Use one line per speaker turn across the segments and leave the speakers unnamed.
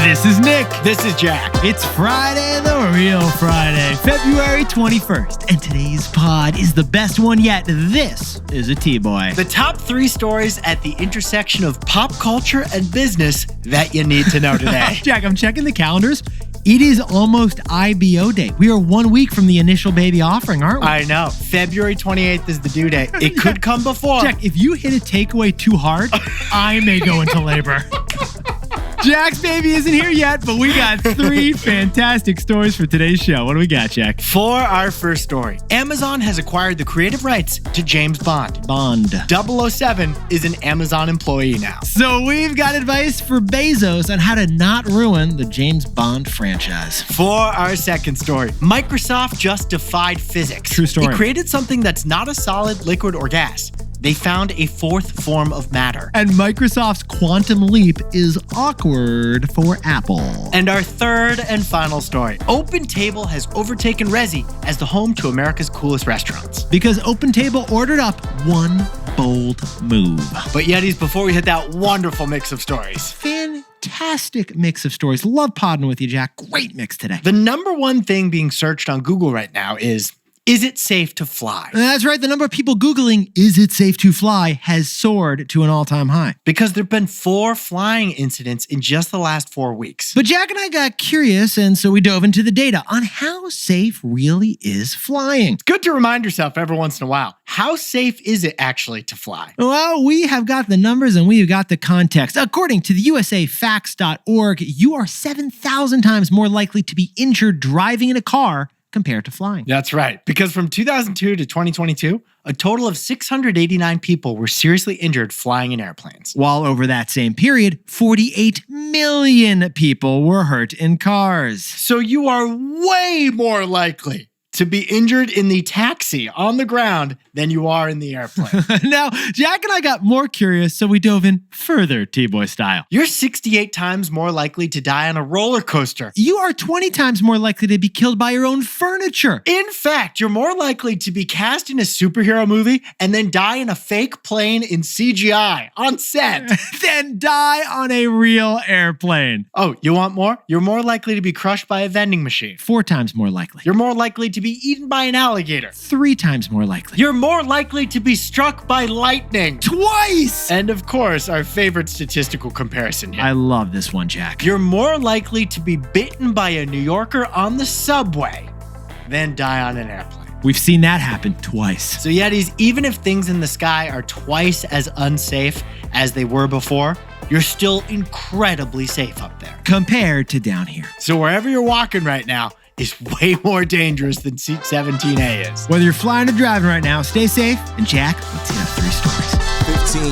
This is Nick.
This is Jack.
It's Friday, the real Friday, February 21st. And today's pod is the best one yet. This is a T-Boy.
The top 3 stories at the intersection of pop culture and business that you need to know today.
Jack, I'm checking the calendars. It is almost IBO day. We are 1 week from the initial baby offering, aren't we?
I know. February 28th is the due date. It could come before.
Jack, if you hit a takeaway too hard, I may go into labor. Jack's baby isn't here yet, but we got 3 fantastic stories for today's show. What do we got, Jack?
For our first story, Amazon has acquired the creative rights to James Bond. 007 is an Amazon employee now.
So we've got advice for Bezos on how to not ruin the James Bond franchise.
For our second story, Microsoft just defied physics.
True story.
They created something that's not a solid, liquid, or gas. They found a 4th form of matter.
And Microsoft's quantum leap is awkward for Apple.
And our third and final story, OpenTable has overtaken Resy as the home to America's coolest restaurants.
Because OpenTable ordered up one bold move.
But Yetis, before we hit that wonderful mix of stories.
Fantastic mix of stories. Love podding with you, Jack. Great mix today.
The number one thing being searched on Google right now is it safe to fly?
That's right. The number of people Googling, is it safe to fly, has soared to an all-time high.
Because there have been 4 flying incidents in just the last 4 weeks.
But Jack and I got curious, and so we dove into the data on how safe really is flying.
It's good to remind yourself every once in a while, how safe is it actually to fly?
Well, we have got the numbers and we've got the context. According to the usafacts.org, you are 7,000 times more likely to be injured driving in a car compared to flying.
That's right. Because from 2002 to 2022, a total of 689 people were seriously injured flying in airplanes.
While over that same period, 48 million people were hurt in cars.
So you are way more likely to be injured in the taxi on the ground than you are in the airplane.
Now, Jack and I got more curious, so we dove in further T-Boy style.
You're 68 times more likely to die on a roller coaster.
You are 20 times more likely to be killed by your own furniture.
In fact, you're more likely to be cast in a superhero movie and then die in a fake plane in CGI on set.
Than die on a real airplane.
Oh, you want more? You're more likely to be crushed by a vending machine.
4 times more likely.
You're more likely to be eaten by an alligator.
3 times more likely.
You're more likely to be struck by lightning.
Twice!
And of course, our favorite statistical comparison here.
I love this one, Jack.
You're more likely to be bitten by a New Yorker on the subway than die on an airplane.
We've seen that happen twice.
So Yetis, even if things in the sky are twice as unsafe as they were before, you're still incredibly safe up there.
Compared to down here.
So wherever you're walking right now is way more dangerous than seat 17A is.
Whether you're flying or driving right now, stay safe. And Jack, let's hear 3 stories.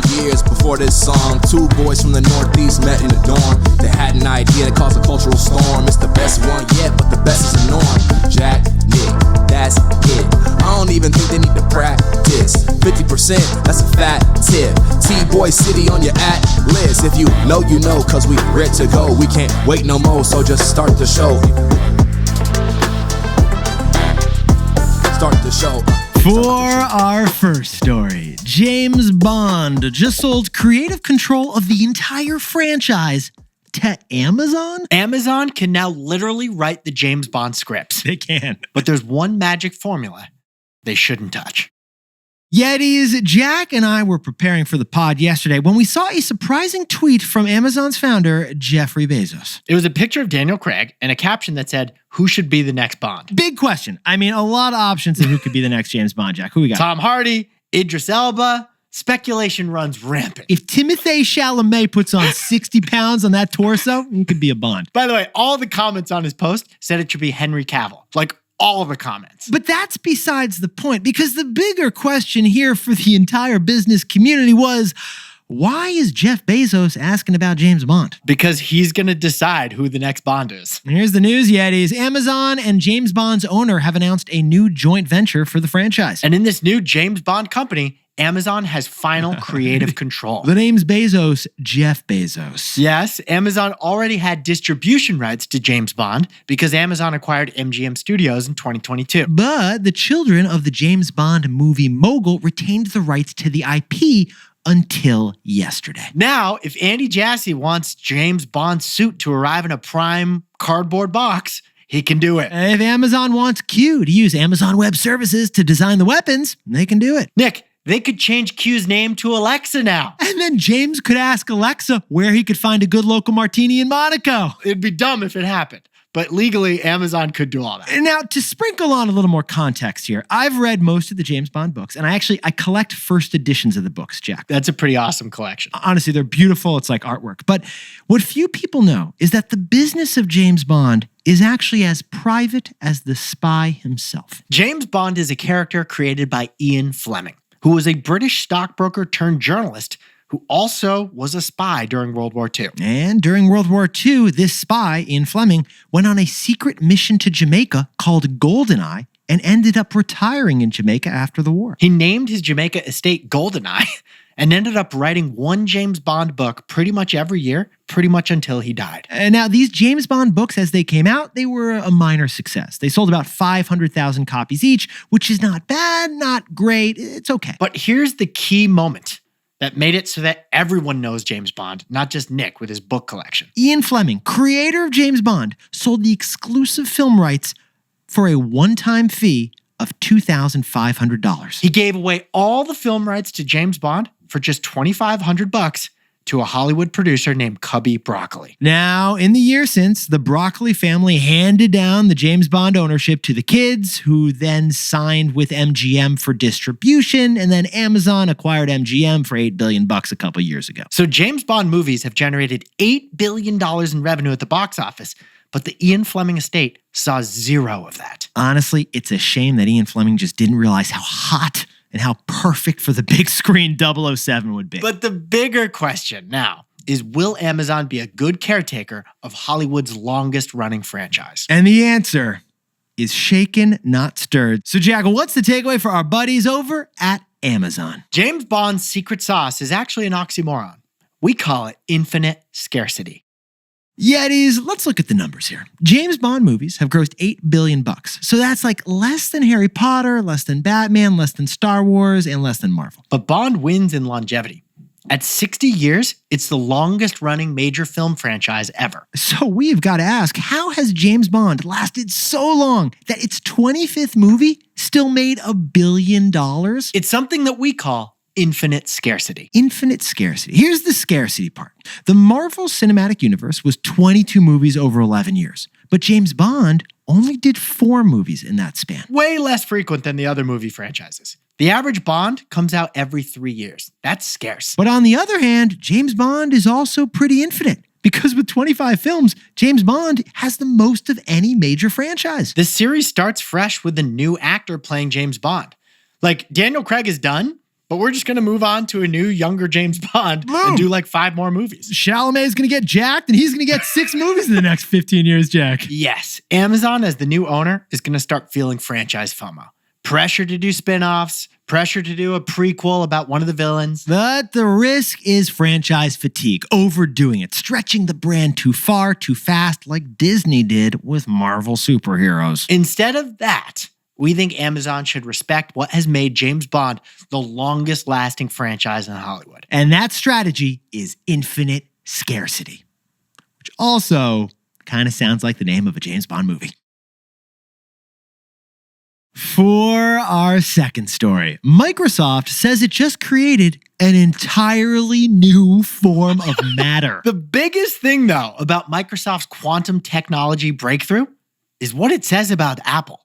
15 years before this song, 2 boys from the Northeast met in the dorm. They had an idea that caused a cultural storm. It's the best one yet, but the best is the norm. Jack, Nick, that's it. I don't even think they need to practice. 50%, that's a fat tip. T-Boy City on your at-list. If you know, you know, cause we ready to go. We can't wait no more, so just start the show. Start the show.
For our first story, James Bond just sold creative control of the entire franchise to Amazon?
Amazon can now literally write the James Bond scripts.
They can.
But there's one magic formula they shouldn't touch.
Yetis, Jack and I were preparing for the pod yesterday when we saw a surprising tweet from Amazon's founder, Jeffrey Bezos.
It was a picture of Daniel Craig and a caption that said, "Who should be the next Bond?"
Big question. I mean, a lot of options of who could be the next James Bond, Jack. Who we got?
Tom Hardy, Idris Elba. Speculation runs rampant.
If Timothée Chalamet puts on 60 pounds on that torso, he could be a Bond.
By the way, all the comments on his post said it should be Henry Cavill. Like, all of the comments.
But that's besides the point, because the bigger question here for the entire business community was, why is Jeff Bezos asking about James Bond?
Because he's going to decide who the next Bond is.
Here's the news, Yetis. Amazon and James Bond's owner have announced a new joint venture for the franchise.
And in this new James Bond company, Amazon has final creative control.
The name's Bezos, Jeff Bezos.
Yes, Amazon already had distribution rights to James Bond because Amazon acquired MGM Studios in 2022.
But the children of the James Bond movie mogul retained the rights to the IP until yesterday.
Now, if Andy Jassy wants James Bond's suit to arrive in a prime cardboard box, he can do it.
If Amazon wants Q to use Amazon Web Services to design the weapons, they can do it.
Nick, they could change Q's name to Alexa now.
And then James could ask Alexa where he could find a good local martini in Monaco.
It'd be dumb if it happened. But legally, Amazon could do all that.
And now, to sprinkle on a little more context here, I've read most of the James Bond books, and I collect first editions of the books, Jack.
That's a pretty awesome collection.
Honestly, they're beautiful. It's like artwork. But what few people know is that the business of James Bond is actually as private as the spy himself.
James Bond is a character created by Ian Fleming, who was a British stockbroker turned journalist who also was a spy during World War II.
And during World War II, this spy, Ian Fleming, went on a secret mission to Jamaica called GoldenEye and ended up retiring in Jamaica after the war.
He named his Jamaica estate GoldenEye and ended up writing one James Bond book pretty much every year, pretty much until he died.
And now, these James Bond books, as they came out, they were a minor success. They sold about 500,000 copies each, which is not bad, not great. It's okay.
But here's the key moment that made it so that everyone knows James Bond, not just Nick with his book collection.
Ian Fleming, creator of James Bond, sold the exclusive film rights for a one-time fee of $2,500.
He gave away all the film rights to James Bond for just $2,500 to a Hollywood producer named Cubby Broccoli.
Now, in the year since, the Broccoli family handed down the James Bond ownership to the kids, who then signed with MGM for distribution, and then Amazon acquired MGM for $8 billion a couple years ago.
So James Bond movies have generated $8 billion in revenue at the box office, but the Ian Fleming estate saw zero of that.
Honestly, it's a shame that Ian Fleming just didn't realize how hot and how perfect for the big screen 007 would be.
But the bigger question now is, will Amazon be a good caretaker of Hollywood's longest running franchise?
And the answer is shaken, not stirred. So, Jack, what's the takeaway for our buddies over at Amazon?
James Bond's secret sauce is actually an oxymoron. We call it infinite scarcity.
Yetis, let's look at the numbers here. James Bond movies have grossed $8 billion. So that's like less than Harry Potter, less than Batman, less than Star Wars, and less than Marvel.
But Bond wins in longevity. At 60 years, it's the longest running major film franchise ever.
So we've got to ask, how has James Bond lasted so long that its 25th movie still made $1 billion?
It's something that we call infinite scarcity.
Infinite scarcity. Here's the scarcity part. The Marvel Cinematic Universe was 22 movies over 11 years, but James Bond only did 4 movies in that span.
Way less frequent than the other movie franchises. The average Bond comes out every 3 years. That's scarce.
But on the other hand, James Bond is also pretty infinite, because with 25 films, James Bond has the most of any major franchise.
The series starts fresh with a new actor playing James Bond. Like, Daniel Craig is done, but we're just going to move on to a new, younger James Bond and do like 5 more movies.
Chalamet is going to get jacked, and he's going to get 6 movies in the next 15 years, Jack.
Yes, Amazon, as the new owner, is going to start feeling franchise FOMO. Pressure to do spin-offs, pressure to do a prequel about one of the villains.
But the risk is franchise fatigue, overdoing it, stretching the brand too far, too fast, like Disney did with Marvel superheroes.
Instead of that, we think Amazon should respect what has made James Bond the longest lasting franchise in Hollywood.
And that strategy is infinite scarcity, which also kind of sounds like the name of a James Bond movie. For our second story, Microsoft says it just created an entirely new form of matter.
The biggest thing, though, about Microsoft's quantum technology breakthrough is what it says about Apple.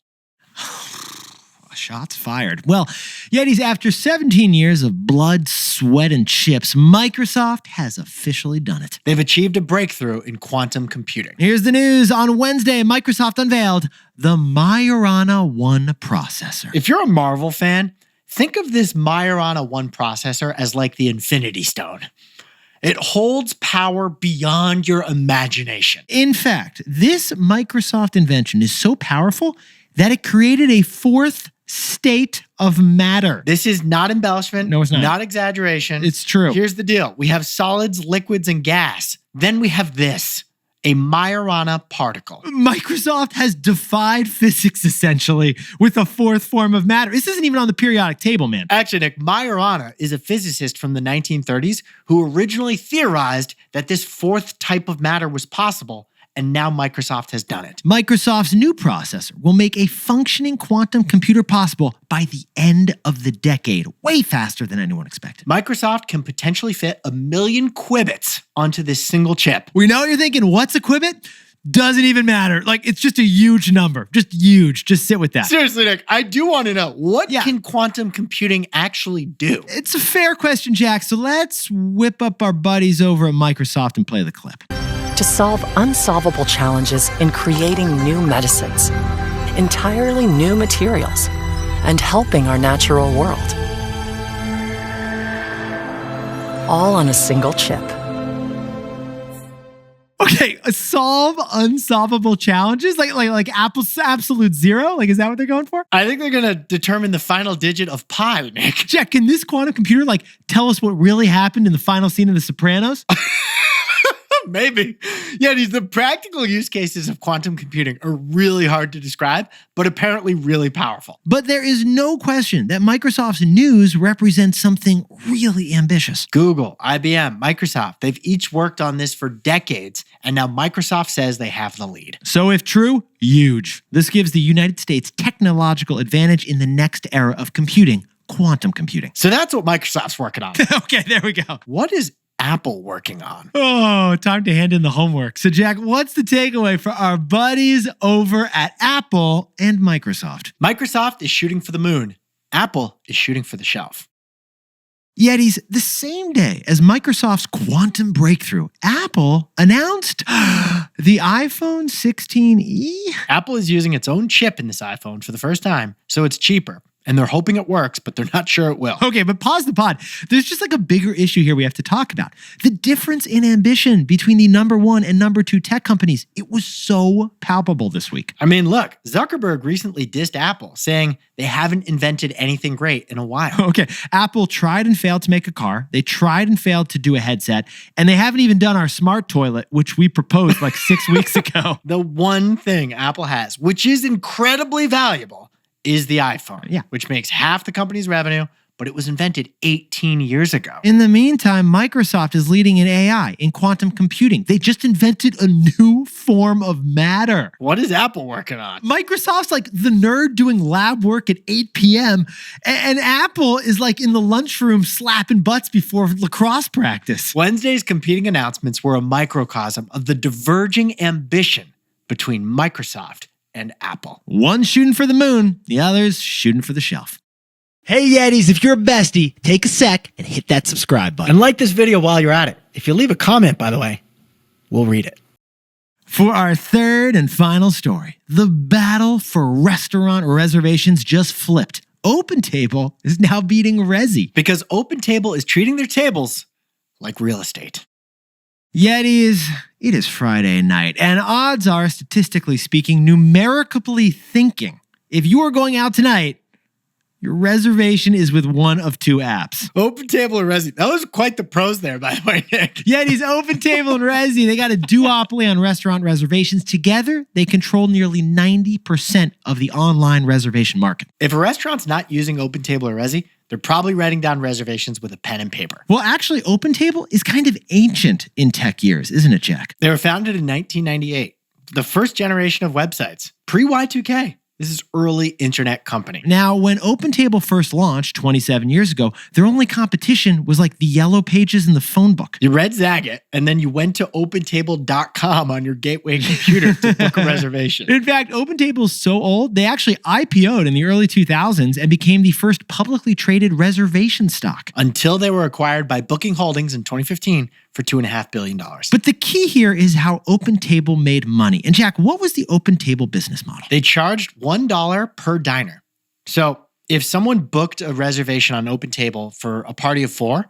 Shots fired. Well, Yetis, after 17 years of blood, sweat, and chips, Microsoft has officially done it.
They've achieved a breakthrough in quantum computing.
Here's the news. On Wednesday, Microsoft unveiled the Majorana 1 processor.
If you're a Marvel fan, think of this Majorana 1 processor as like the Infinity Stone. It holds power beyond your imagination.
In fact, this Microsoft invention is so powerful that it created a 4th state of matter.
This is not embellishment.
No, it's not.
Not exaggeration.
It's true.
Here's the deal. We have solids, liquids, and gas. Then we have this, a Majorana particle.
Microsoft has defied physics, essentially, with a fourth form of matter. This isn't even on the periodic table, man.
Actually, Nick, Majorana is a physicist from the 1930s who originally theorized that this fourth type of matter was possible, and now Microsoft has done it.
Microsoft's new processor will make a functioning quantum computer possible by the end of the decade, way faster than anyone expected.
Microsoft can potentially fit 1 million qubits onto this single chip.
We know what you're thinking. What's a qubit? Doesn't even matter. Like, it's just a huge number. Just huge. Just sit with that.
Seriously, Nick, I do want to know, what can quantum computing actually do?
It's a fair question, Jack. So let's whip up our buddies over at Microsoft and play the clip.
To solve unsolvable challenges in creating new medicines, entirely new materials, and helping our natural world. All on a single chip.
Okay, solve unsolvable challenges? Like Apple's absolute zero? Like, is that what they're going for?
I think they're going to determine the final digit of pi, Nick.
Jack, can this quantum computer, tell us what really happened in the final scene of The Sopranos?
Maybe. Yeah, the practical use cases of quantum computing are really hard to describe, but apparently really powerful.
But there is no question that Microsoft's news represents something really ambitious.
Google, IBM, Microsoft, they've each worked on this for decades, and now Microsoft says they have the lead.
So if true, huge. This gives the United States technological advantage in the next era of computing, quantum computing.
So that's what Microsoft's working on.
Okay, there we go.
What is Apple working on?
Oh, time to hand in the homework. So, Jack, what's the takeaway for our buddies over at Apple and Microsoft?
Microsoft is shooting for the moon. Apple is shooting for the shelf.
Yetis, the same day as Microsoft's quantum breakthrough, Apple announced the iPhone 16e.
Apple is using its own chip in this iPhone for the first time, so it's cheaper. And they're hoping it works, but they're not sure it will.
Okay, but pause the pod. There's just a bigger issue here we have to talk about. The difference in ambition between the number one and number two tech companies. It was so palpable this week.
I mean, look, Zuckerberg recently dissed Apple, saying they haven't invented anything great in a while.
Okay, Apple tried and failed to make a car. They tried and failed to do a headset. And they haven't even done our smart toilet, which we proposed 6 weeks ago.
The one thing Apple has, which is incredibly valuable, is the iPhone, which makes half the company's revenue, but it was invented 18 years ago.
In the meantime, Microsoft is leading in AI, in quantum computing. They just invented a new form of matter.
What is Apple working on?
Microsoft's the nerd doing lab work at 8 p.m., and Apple is in the lunchroom slapping butts before lacrosse practice.
Wednesday's competing announcements were a microcosm of the diverging ambition between Microsoft and Apple.
One shooting for the moon, the other's shooting for the shelf. Hey Yetis, if you're a bestie, take a sec and hit that subscribe button.
And like this video while you're at it. If you leave a comment, by the way, we'll read it.
For our third and final story, the battle for restaurant reservations just flipped. OpenTable is now beating Resy.
Because OpenTable is treating their tables like real estate.
Yetis, it is Friday night, and odds are, statistically speaking, numerically thinking, if you are going out tonight, your reservation is with one of two apps.
OpenTable and Resy. That was quite the pros there, by the way, Nick.
Yetis, OpenTable and Resy, they got a duopoly on restaurant reservations. Together, they control nearly 90% of the online reservation market.
If a restaurant's not using OpenTable or Resy, they're probably writing down reservations with a pen and paper.
Well, actually, OpenTable is kind of ancient in tech years, isn't it, Jack?
They were founded in 1998. The first generation of websites, pre-Y2K. This is early internet company.
Now, when OpenTable first launched 27 years ago, their only competition was the yellow pages in the phone book.
You read Zagat, and then you went to OpenTable.com on your gateway computer to book a reservation.
In fact, OpenTable is so old, they actually IPO'd in the early 2000s and became the first publicly traded reservation stock.
Until they were acquired by Booking Holdings in 2015 for $2.5 billion.
But the key here is how OpenTable made money. And Jack, what was the OpenTable business model?
They charged $1 per diner. So if someone booked a reservation on OpenTable for a party of 4,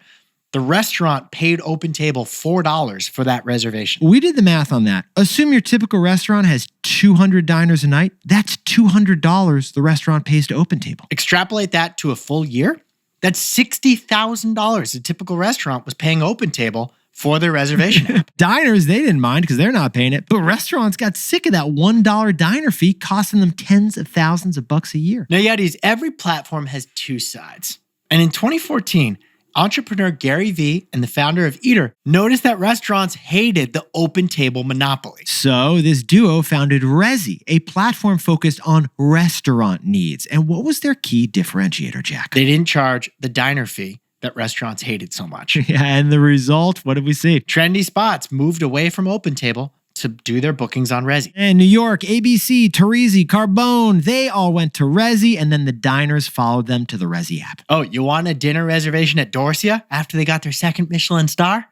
the restaurant paid OpenTable $4 for that reservation.
We did the math on that. Assume your typical restaurant has 200 diners a night. That's $200 the restaurant pays to OpenTable.
Extrapolate that to a full year. That's $60,000 a typical restaurant was paying OpenTable for their reservation app.
Diners, they didn't mind because they're not paying it, but restaurants got sick of that $1 diner fee costing them tens of thousands of bucks a year.
Now, Yetis, every platform has two sides. And in 2014, entrepreneur Gary Vee and the founder of Eater noticed that restaurants hated the OpenTable monopoly.
So this duo founded Resy, a platform focused on restaurant needs. And what was their key differentiator, Jack?
They didn't charge the diner fee that restaurants hated so much.
Yeah, and the result, what did we see?
Trendy spots moved away from OpenTable to do their bookings on Resy.
And New York, ABC, Teresi, Carbone, they all went to Resy, and then the diners followed them to the Resy app.
Oh, you want a dinner reservation at Dorsia after they got their second Michelin star?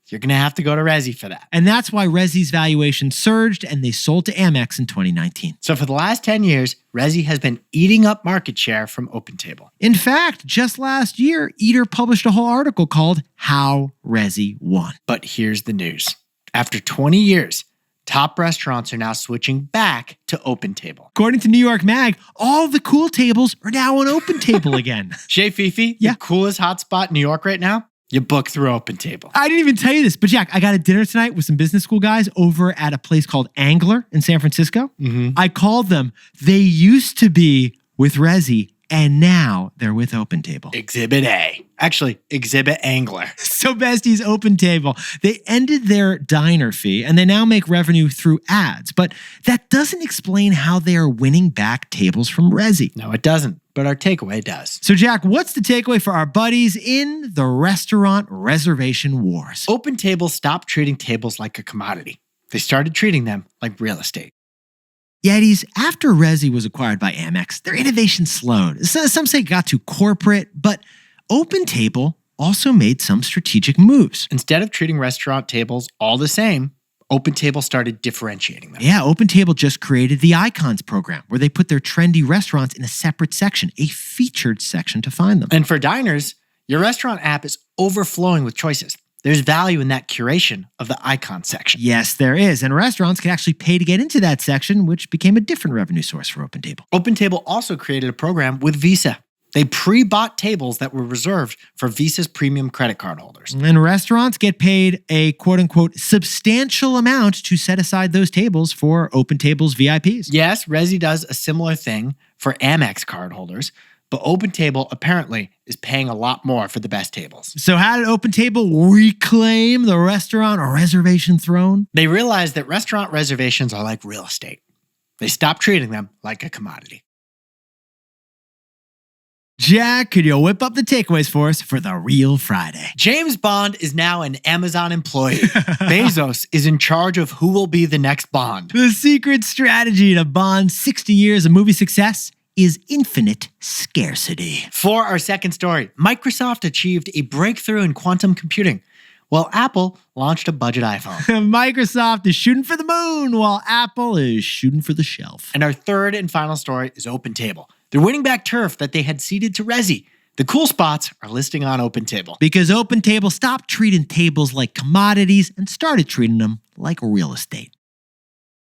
You're going to have to go to Resy for that.
And that's why Resy's valuation surged and they sold to Amex in 2019.
So for the last 10 years, Resy has been eating up market share from OpenTable.
In fact, just last year, Eater published a whole article called How Resy Won.
But here's the news. After 20 years, top restaurants are now switching back to OpenTable.
According to New York Mag, all the cool tables are now on OpenTable again.
Chez Fifi,
Yeah.
the coolest hotspot in New York right now, you book through OpenTable.
I didn't even tell you this, but Jack, I got a dinner tonight with some business school guys over at a place called Angler in San Francisco. I called them. They used to be with Resy, and now they're with OpenTable.
Exhibit A. Actually, Exhibit Angler.
So besties, OpenTable, they ended their diner fee and they now make revenue through ads. But that doesn't explain how they are winning back tables from Resy.
No, it doesn't, but our takeaway does.
So Jack, what's the takeaway for our buddies in the restaurant reservation wars?
OpenTable stopped treating tables like a commodity. They started treating them like real estate.
Yetis, after Resy was acquired by Amex, their innovation slowed. Some say it got too corporate, but OpenTable also made some strategic moves.
Instead of treating restaurant tables all the same, OpenTable started differentiating them.
Yeah, OpenTable just created the Icons program, where they put their trendy restaurants in a separate section, a featured section to find them.
And for diners, your restaurant app is overflowing with choices. There's value in that curation of the icon section.
Yes, there is. And restaurants can actually pay to get into that section, which became a different revenue source for OpenTable.
OpenTable also created a program with Visa. They pre-bought tables that were reserved for Visa's premium credit card holders.
And restaurants get paid a quote-unquote substantial amount to set aside those tables for OpenTable's VIPs.
Yes, Resy does a similar thing for Amex card holders, but OpenTable apparently is paying a lot more for the best tables.
So how did OpenTable reclaim the restaurant or reservation throne?
They realized that restaurant reservations are like real estate. They stopped treating them like a commodity.
Jack, could you whip up the takeaways for us for the real Friday?
James Bond is now an Amazon employee. Bezos is in charge of who will be the next Bond.
The secret strategy to Bond's 60 years of movie success is infinite scarcity.
For our second story, Microsoft achieved a breakthrough in quantum computing, while Apple launched a budget iPhone.
Microsoft is shooting for the moon while Apple is shooting for the shelf.
And our third and final story is OpenTable. They're winning back turf that they had ceded to Resy. The cool spots are listing on OpenTable.
Because OpenTable stopped treating tables like commodities and started treating them like real estate.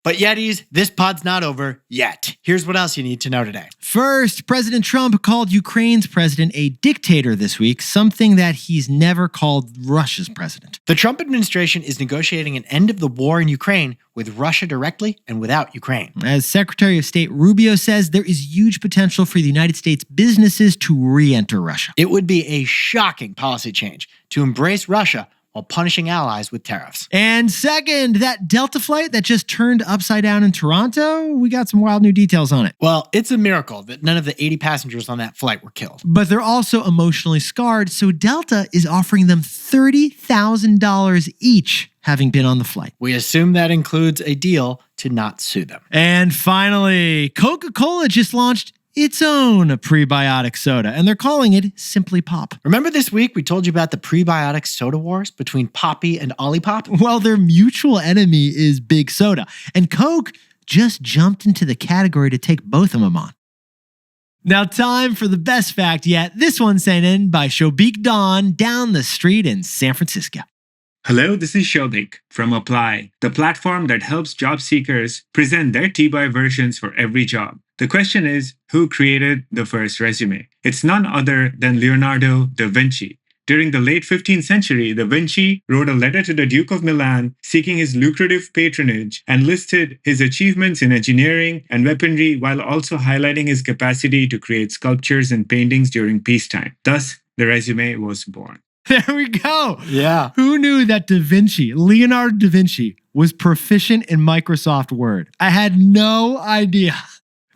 But Yetis, this pod's not over yet. Here's what else you need to know today.
First, President Trump called Ukraine's president a dictator this week, something that he's never called Russia's president.
The Trump administration is negotiating an end of the war in Ukraine with Russia directly and without Ukraine.
As Secretary of State Rubio says, there is huge potential for the United States businesses to re-enter Russia.
It would be a shocking policy change to embrace Russia while punishing allies with tariffs.
And second, that Delta flight that just turned upside down in Toronto, we got some wild new details on it.
Well, it's a miracle that none of the 80 passengers on that flight were killed.
But they're also emotionally scarred, so Delta is offering them $30,000 each, having been on the flight.
We assume that includes a deal to not sue them.
And finally, Coca-Cola just launched its own prebiotic soda, and they're calling it Simply Pop.
Remember this week we told you about the prebiotic soda wars between Poppy and Olipop?
Well, their mutual enemy is Big Soda, and Coke just jumped into the category to take both of them on. Now, time for the best fact yet. This one sent in by Shobik Dawn down the street in San Francisco.
Hello, this is Shobik from Apply, the platform that helps job seekers present their T-Buy versions for every job. The question is, who created the first resume? It's none other than Leonardo da Vinci. During the late 15th century, Da Vinci wrote a letter to the Duke of Milan seeking his lucrative patronage and listed his achievements in engineering and weaponry while also highlighting his capacity to create sculptures and paintings during peacetime. Thus, the resume was born.
There we go.
Yeah.
Who knew that Leonardo da Vinci, was proficient in Microsoft Word? I had no idea.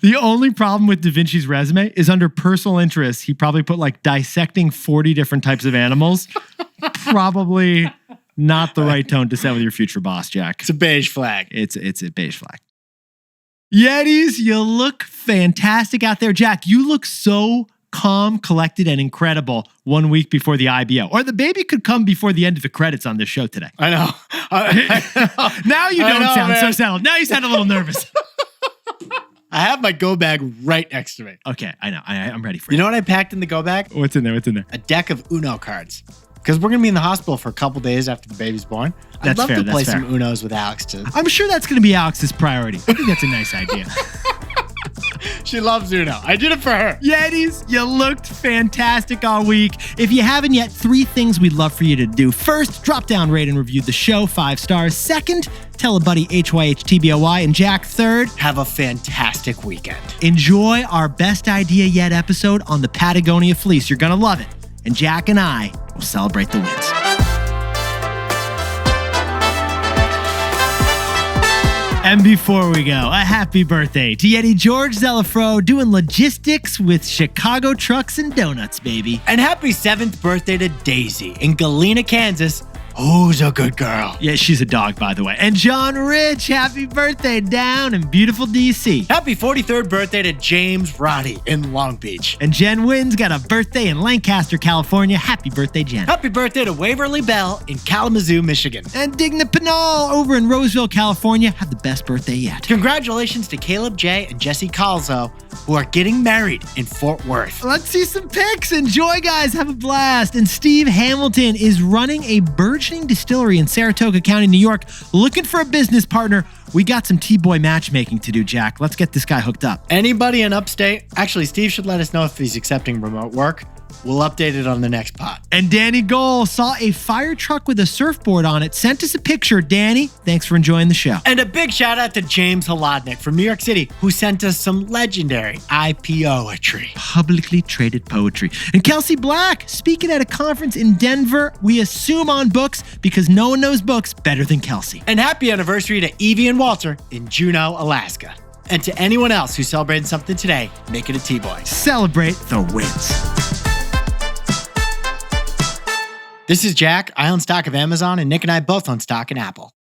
The only problem with Da Vinci's resume is under personal interests, he probably put like dissecting 40 different types of animals. Probably not the right tone to set with your future boss, Jack.
It's a beige flag.
It's a beige flag. Yetis, you look fantastic out there. Jack, you look so calm, collected, and incredible 1 week before the IBO. Or the baby could come before the end of the credits on this show today.
I know.
Now you don't sound so settled. Now you sound a little nervous.
I have my go bag right next to me.
Okay, I know. I'm ready for
You know what I packed in the go bag?
What's in there?
A deck of Uno cards. Because we're going to be in the hospital for a couple days after the baby's born. I'd love to play some Unos with Alex too.
I'm sure that's going to be Alex's priority. I think that's a nice idea.
She loves Uno. I did it for her.
Yetis, you looked fantastic all week. If you haven't yet, 3 things we'd love for you to do. First, drop down, rate, and review the show 5 stars. Second, tell a buddy HYHTBOY. And Jack, third,
have a fantastic weekend.
Enjoy our best idea yet episode on the Patagonia Fleece. You're going to love it. And Jack and I will celebrate the wins. And before we go, a happy birthday to Yeti George Zelafro doing logistics with Chicago Trucks and Donuts, baby.
And happy 7th birthday to Daisy in Galena, Kansas. Who's a good girl?
Yeah, she's a dog, by the way. And John Rich, happy birthday down in beautiful DC.
Happy 43rd birthday to James Roddy in Long Beach.
And Jen Wynn's got a birthday in Lancaster, California. Happy birthday, Jen.
Happy birthday to Waverly Bell in Kalamazoo, Michigan.
And Digna Pinal over in Roseville, California. Have the best birthday yet.
Congratulations to Caleb J. and Jesse Calzo, who are getting married in Fort Worth.
Let's see some pics. Enjoy, guys. Have a blast. And Steve Hamilton is running a burgeoning distillery in Saratoga County, New York, looking for a business partner. We got some T-Boy matchmaking to do, Jack. Let's get this guy hooked up.
Anybody in upstate? Actually, Steve should let us know if he's accepting remote work. We'll update it on the next pod.
And Danny Goal saw a fire truck with a surfboard on it. Sent us a picture. Danny, thanks for enjoying the show.
And a big shout out to James Holodnik from New York City, who sent us some legendary IPOetry.
Publicly traded poetry. And Kelsey Black, speaking at a conference in Denver, we assume on books because no one knows books better than Kelsey.
And happy anniversary to Evie and Walter in Juneau, Alaska. And to anyone else who's celebrating something today, make it a T-Boy.
Celebrate the wins.
This is Jack. I own stock of Amazon, and Nick and I both own stock in Apple.